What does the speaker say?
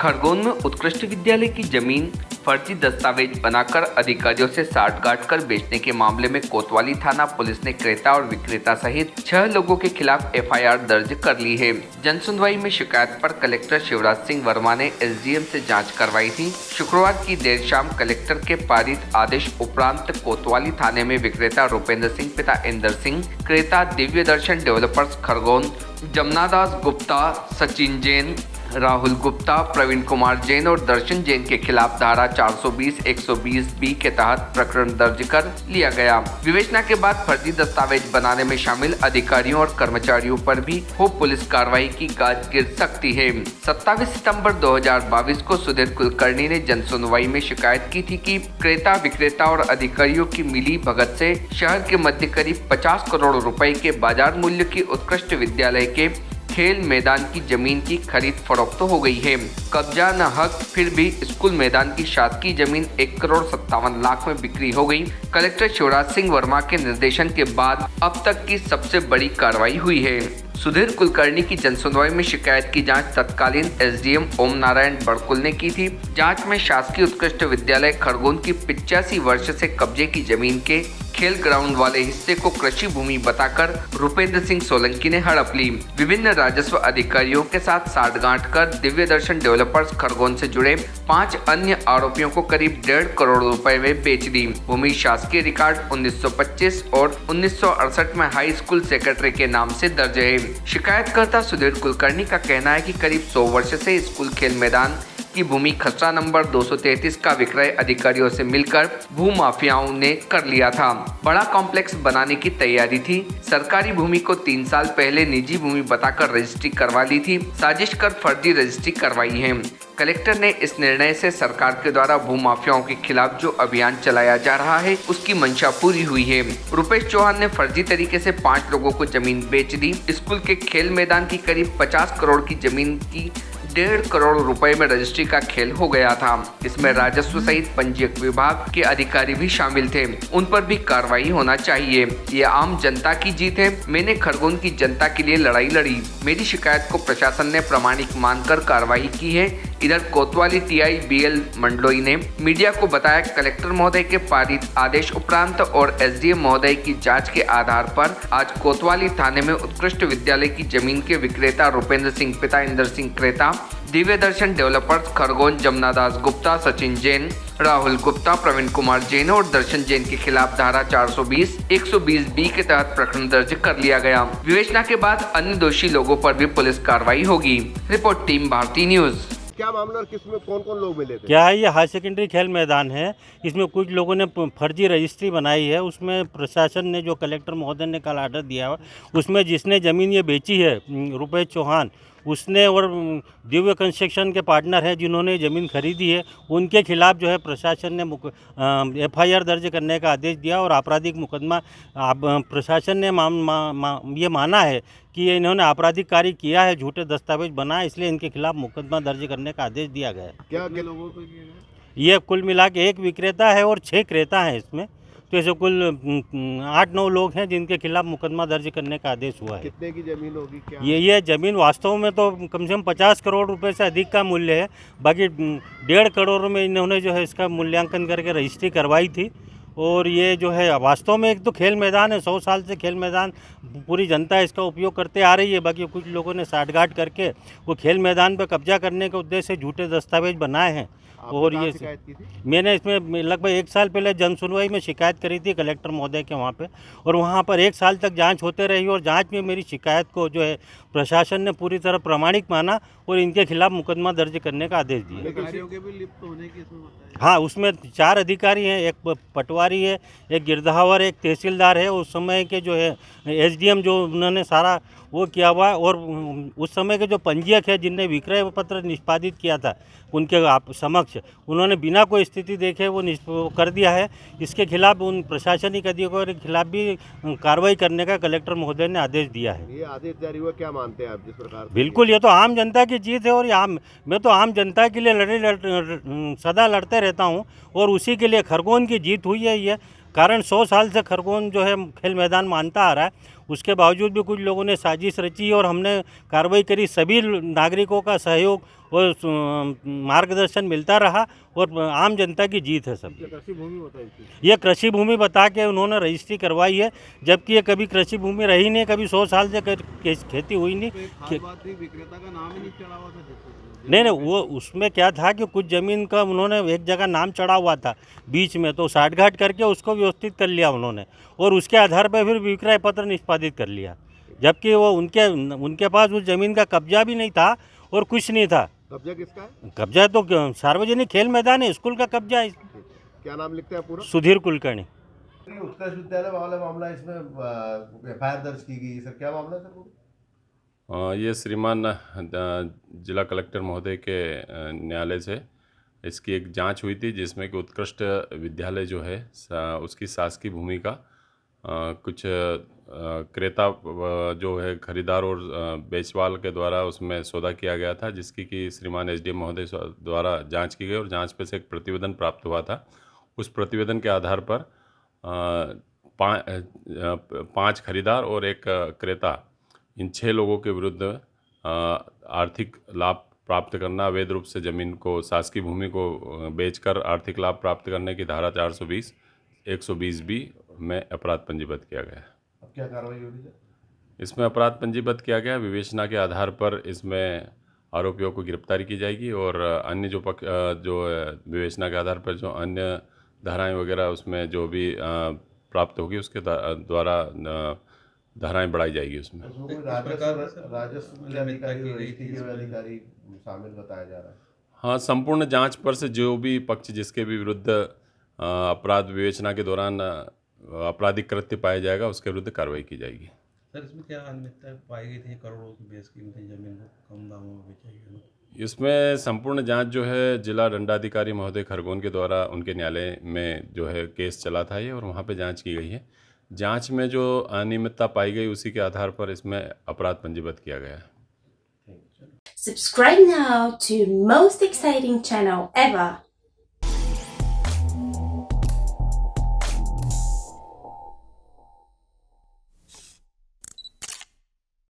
खरगोन में उत्कृष्ट विद्यालय की जमीन फर्जी दस्तावेज बनाकर अधिकारियों से साठगांठ कर बेचने के मामले में कोतवाली थाना पुलिस ने क्रेता और विक्रेता सहित 6 लोगों के खिलाफ एफआईआर दर्ज कर ली है। जनसुनवाई में शिकायत पर कलेक्टर शिवराज सिंह वर्मा ने एसडीएम से जांच करवाई थी। शुक्रवार की देर शाम कलेक्टर के पारित आदेश उपरांत कोतवाली थाने में विक्रेता रूपेंद्र सिंह पिता इंदर सिंह, क्रेता दिव्य दर्शन डेवलपर्स खरगोन, जमनादास गुप्ता, सचिन जैन, राहुल गुप्ता, प्रवीण कुमार जैन और दर्शन जैन के खिलाफ धारा 420, 120B के तहत प्रकरण दर्ज कर लिया गया। विवेचना के बाद फर्जी दस्तावेज बनाने में शामिल अधिकारियों और कर्मचारियों पर भी हो पुलिस कार्रवाई की गाज गिर सकती है। 27 सितंबर 2022 को सुधीर कुलकर्णी ने जनसुनवाई में शिकायत की थी कि क्रेता, विक्रेता और अधिकारियों की मिली भगत से शहर के मध्य करीब 50 करोड़ रुपए के बाजार मूल्य की उत्कृष्ट विद्यालय के खेल मैदान की जमीन की खरीद फरोख्त हो गई है। कब्जा न हक, फिर भी स्कूल मैदान की शासकीय जमीन 1,57,00,000 में बिक्री हो गई। कलेक्टर शिवराज सिंह वर्मा के निर्देशन के बाद अब तक की सबसे बड़ी कार्रवाई हुई है। सुधीर कुलकर्णी की जनसुनवाई में शिकायत की जांच तत्कालीन एसडीएम ओम नारायण बड़कुल ने की थी। जांच में शासकीय उत्कृष्ट विद्यालय खरगोन की 85 वर्ष से कब्जे की जमीन के खेल ग्राउंड वाले हिस्से को कृषि भूमि बताकर रूपेंद्र सिंह सोलंकी ने हड़प ली। विभिन्न राजस्व अधिकारियों के साथ साठगांठ कर दिव्य दर्शन डेवलपर्स खरगोन से जुड़े 5 अन्य आरोपियों को करीब 1.5 करोड़ रुपए में बेच दी। भूमि शासकीय रिकॉर्ड 1925 और 1968 में हाई स्कूल सेक्रेटरी के नाम से दर्ज है। शिकायतकर्ता सुधीर कुलकर्णी का कहना है कि करीब 100 वर्ष से स्कूल खेल मैदान की भूमि खसरा नंबर 233 का विक्रय अधिकारियों से मिलकर भूमाफियाओं ने कर लिया था। बड़ा कॉम्प्लेक्स बनाने की तैयारी थी। सरकारी भूमि को 3 साल पहले निजी भूमि बताकर रजिस्ट्री करवा ली थी। साजिश कर फर्जी रजिस्ट्री करवाई है। कलेक्टर ने इस निर्णय से सरकार के द्वारा भूमाफियाओं के खिलाफ जो अभियान चलाया जा रहा है उसकी मंशा पूरी हुई है। रुपेश चौहान ने फर्जी तरीके से 5 लोगों को जमीन बेच दी। स्कूल के खेल मैदान की करीब 50 करोड़ की जमीन की 1.5 करोड़ रुपए में रजिस्ट्री का खेल हो गया था। इसमें राजस्व सहित पंजीयक विभाग के अधिकारी भी शामिल थे। उन पर भी कार्रवाई होना चाहिए। ये आम जनता की जीत है। मैंने खरगोन की जनता के लिए लड़ाई लड़ी। मेरी शिकायत को प्रशासन ने प्रामाणिक मानकर कार्रवाई की है। इधर कोतवाली टीआई बीएल मंडलोई ने मीडिया को बताया कलेक्टर महोदय के पारित आदेश उपरांत और एसडीएम महोदय की जांच के आधार पर आज कोतवाली थाने में उत्कृष्ट विद्यालय की जमीन के विक्रेता रूपेंद्र सिंह पिता इंदर सिंह क्रेता, दिव्य दर्शन डेवलपर्स खरगोन जमनादास गुप्ता, सचिन जैन, राहुल गुप्ता, प्रवीण कुमार जैन और दर्शन जैन के खिलाफ धारा 420, 120B के तहत प्रकरण दर्ज कर लिया गया। विवेचना के बाद अन्य दोषी लोगों पर भी पुलिस कार्रवाई होगी। Report team Bharati news. क्या मामला और किसमें कौन-कौन लोग मिले थे? क्या है, ये हाई सेकेंडरी खेल मैदान है। इसमें कुछ लोगों ने फर्जी रजिस्ट्री बनाई है। उसमें प्रशासन ने जो कलेक्टर महोदय ने कल आर्डर दिया है उसमें जिसने ज़मीन ये बेची है रुपेश चौहान, उसने और दिव्य कंस्ट्रक्शन के पार्टनर हैं जिन्होंने ज़मीन खरीदी है, उनके खिलाफ जो है प्रशासन ने एफआईआर दर्ज करने का आदेश दिया और आपराधिक मुकदमा प्रशासन ने ये माना है कि इन्होंने आपराधिक कार्य किया है, झूठे दस्तावेज बनाए, इसलिए इनके खिलाफ मुकदमा दर्ज करने का आदेश दिया गया है। क्या लोगों को किया गया? ये कुल मिला के 1 विक्रेता है और 6 क्रेता हैं इसमें, तो ऐसे कुल 8-9 लोग हैं जिनके खिलाफ मुकदमा दर्ज करने का आदेश हुआ है। कितने की जमीन होगी? क्या ये ज़मीन वास्तव में तो कम से कम 50 करोड़ रुपए से अधिक का मूल्य है। बाकी 1.5 करोड़ में इन्होंने जो है इसका मूल्यांकन करके रजिस्ट्री करवाई थी। और ये जो है वास्तव में एक तो खेल मैदान है, 100 साल से खेल मैदान पूरी जनता इसका उपयोग करते आ रही है। बाकी कुछ लोगों ने साठगांठ करके वो खेल मैदान पर कब्जा करने के उद्देश्य से झूठे दस्तावेज बनाए हैं। और ये शिकायत की थी? मैंने इसमें लगभग 1 साल पहले जनसुनवाई में शिकायत करी थी कलेक्टर महोदय के वहाँ पे, और वहाँ पर 1 साल तक जांच होते रही और जांच में मेरी शिकायत को जो है प्रशासन ने पूरी तरह प्रामाणिक माना और इनके खिलाफ मुकदमा दर्ज करने का आदेश दिया। अधिकारियों के भी लिप्त होने की इसमें बताया? हाँ, उसमें 4 अधिकारी हैं, एक पटवारी है, एक गिरधावर, एक तहसीलदार है। उस समय के जो है एसडीएम जो उन्होंने सारा वो किया हुआ, और उस समय के जो पंजीयक है जिनने विक्रय पत्र निष्पादित किया था उनके आप समक्ष उन्होंने बिना कोई स्थिति देखे वो कर दिया है। इसके खिलाफ उन प्रशासनिक अधिकारियों के खिलाफ भी कार्रवाई करने का कलेक्टर महोदय ने आदेश दिया है। ये आदेश जारी हुआ, क्या मानते हैं आप जिस प्रकार? बिल्कुल, ये तो आम जनता की जीत है और मैं तो आम जनता के लिए सदा लड़ते रहता हूँ और उसी के लिए खरगोन की जीत हुई है। ये कारण 100 साल से खरगोन जो है खेल मैदान मानता आ रहा है, उसके बावजूद भी कुछ लोगों ने साजिश रची और हमने कार्रवाई करी। सभी नागरिकों का सहयोग और मार्गदर्शन मिलता रहा और आम जनता की जीत है सब। कृषि भूमि बताई थी। ये कृषि भूमि बता के उन्होंने रजिस्ट्री करवाई है, जबकि ये कभी कृषि भूमि रही नहीं, कभी 100 साल से खेती हुई नहीं। तो एक खास बात थी, विक्रेता का नाम ही नहीं चढ़ा हुआ था जिसमें। नहीं, वो उसमें क्या था कि कुछ ज़मीन का उन्होंने एक जगह नाम चढ़ा हुआ था बीच में, तो साठगांठ करके उसको व्यवस्थित कर लिया उन्होंने और उसके आधार पर फिर विक्रय पत्र निष्पादित कर लिया, जबकि वो उनके पास उस ज़मीन का कब्जा भी नहीं था और कुछ नहीं था। कब्जा किसका है? कब्जा तो सार्वजनिक खेल मैदान है, स्कूल का कब्जा है। क्या नाम लिखते हैं पूरा? सुधीर कुलकर्णी। उत्कर्ष विद्यालय वाला मामला, इसमें एफआईआर दर्ज की गई सर, क्या मामला है सर? ये श्रीमान जिला कलेक्टर महोदय के न्यायालय से इसकी एक जांच हुई थी, जिसमें कि उत्कृष्ट विद्यालय जो है उसकी शासकीय भूमि का कुछ क्रेता जो है खरीदार और बेचवाल के द्वारा उसमें सौदा किया गया था, जिसकी कि श्रीमान एसडीएम महोदय द्वारा जांच की गई और जांच पे से एक प्रतिवेदन प्राप्त हुआ था। उस प्रतिवेदन के आधार पर 5 खरीदार और एक क्रेता, इन 6 लोगों के विरुद्ध आर्थिक लाभ प्राप्त करना, अवैध रूप से ज़मीन को, शासकीय भूमि को बेचकर आर्थिक लाभ प्राप्त करने की धारा 420, 120B में अपराध पंजीबद्ध किया गया है। अब क्या कार्रवाई हो रही है? इसमें अपराध पंजीबद्ध किया गया, विवेचना के आधार पर इसमें आरोपियों को गिरफ्तारी की जाएगी और अन्य जो विवेचना के आधार पर जो अन्य धाराएं वगैरह उसमें जो भी प्राप्त होगी उसके द्वारा धाराएं बढ़ाई जाएगी। उसमें कोई राजस्व के अधिकारी शामिल बताया जा रहा है। हाँ, संपूर्ण जांच पर से जो भी पक्ष जिसके भी विरुद्ध अपराध विवेचना के दौरान आपराधिक कृत्य पाया जाएगा उसके विरुद्ध कार्रवाई की जाएगी। सर, इसमें क्या अनियमितता पाई गई थी? करोड़ों की बेशकीमती जमीन को कम दामों में बेचा गया। इसमें संपूर्ण जांच जो है जिला दंडाधिकारी महोदय खरगोन के द्वारा उनके न्यायालय में जो है केस चला था ये, और वहाँ पे जांच की गई है। जांच में जो अनियमितता पाई गई उसी के आधार पर इसमें अपराध पंजीबद्ध किया गया है। Subscribe now to most exciting channel ever.